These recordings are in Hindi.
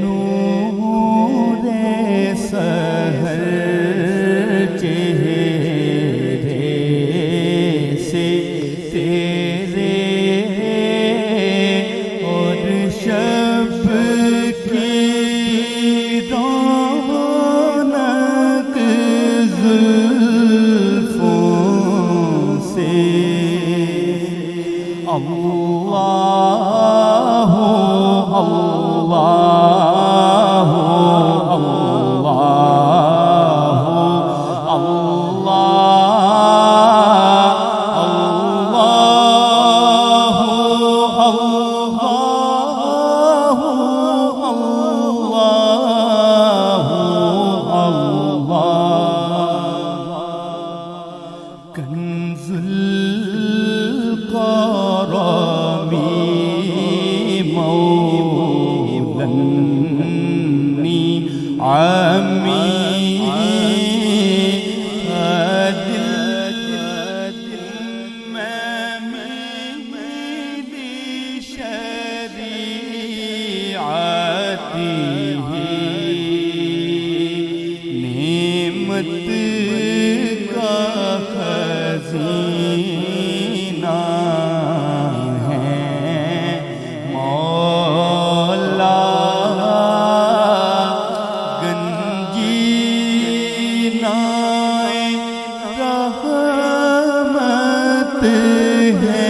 नूर सहर चेहरे से तेरे और शब की रौनक जुल्फों से अल्लाह अल्लाह नेमत का खज़ीना है मौला गंजीना रहमत है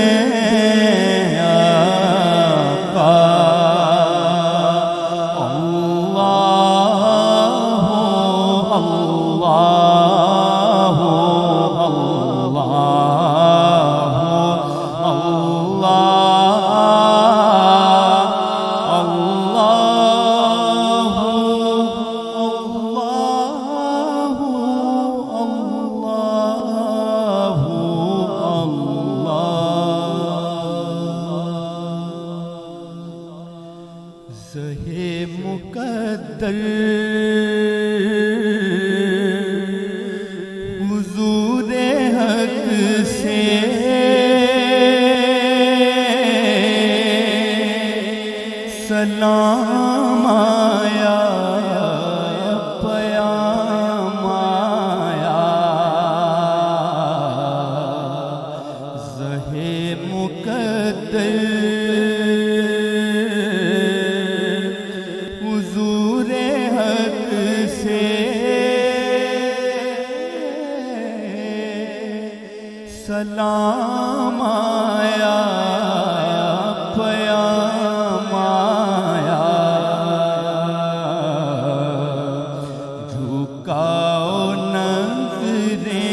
ज़हे मुक़द्दर हुज़ूरे हक़ से सलाम आया पयाम आया ज़हे मुक़द्दर हुज़ूरे हक़ से सलाम आया पयाम आया झुकाओ नज़रें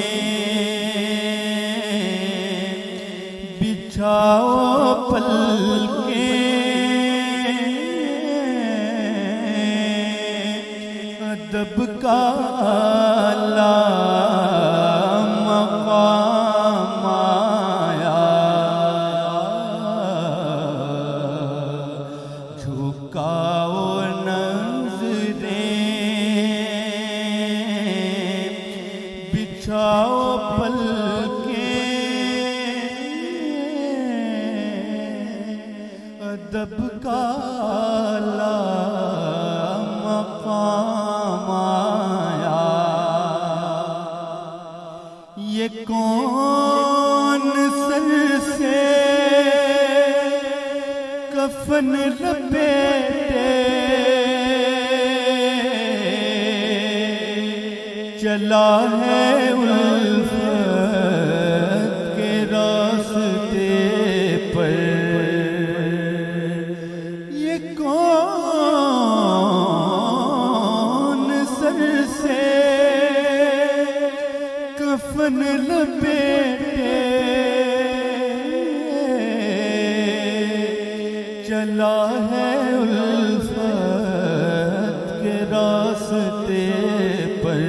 बिछाओ पलकें अदब का आला मक़ाम आया झुकाओ नज़रें बिछाओ पलकें अदब का आला मक़ाम आया ये कौन सर से कफन लपेटे चला है उल्फत के रास्ते पर ये कौन सर से कफन लपेटे चला है उल्फत के रास्ते रास्ते पर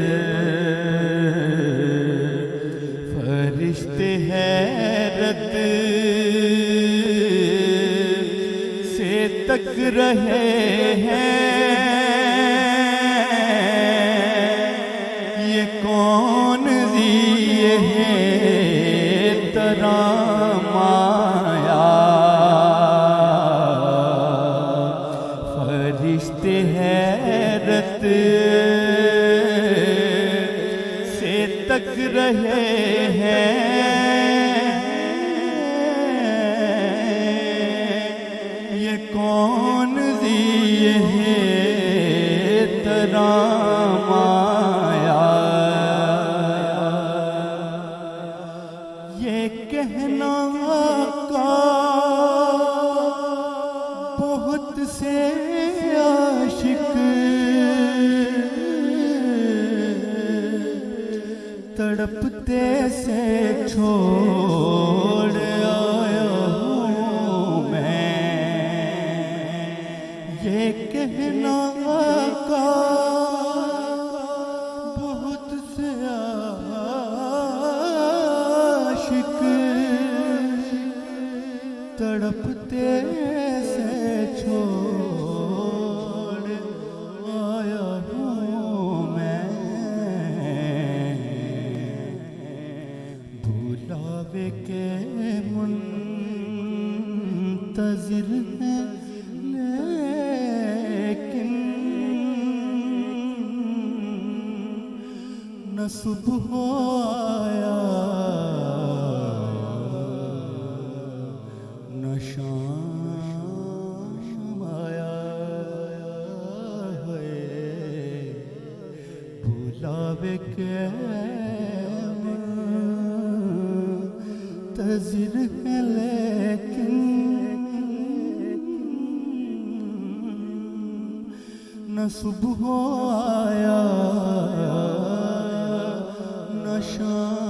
फरिश्ते हैरत से तक रहे हैं, ये कौन सी है तेरा माया। फरिश्ते हैरत से तक रहे हैं, ये कौन सी है तेरा माया। ये कहना का बहुत से आशिक तड़पते से छोड़ आया हूँ मैं। ये कहना का बहुत से आशिक तड़पते से छोड़ आया हूँ मैं। बुलावे के मुंतज़िर हैं लेकिन न सुबह आया न शाम आया है। बुलावे के मुंतज़िर है लेकिन न सुबह आया न शाम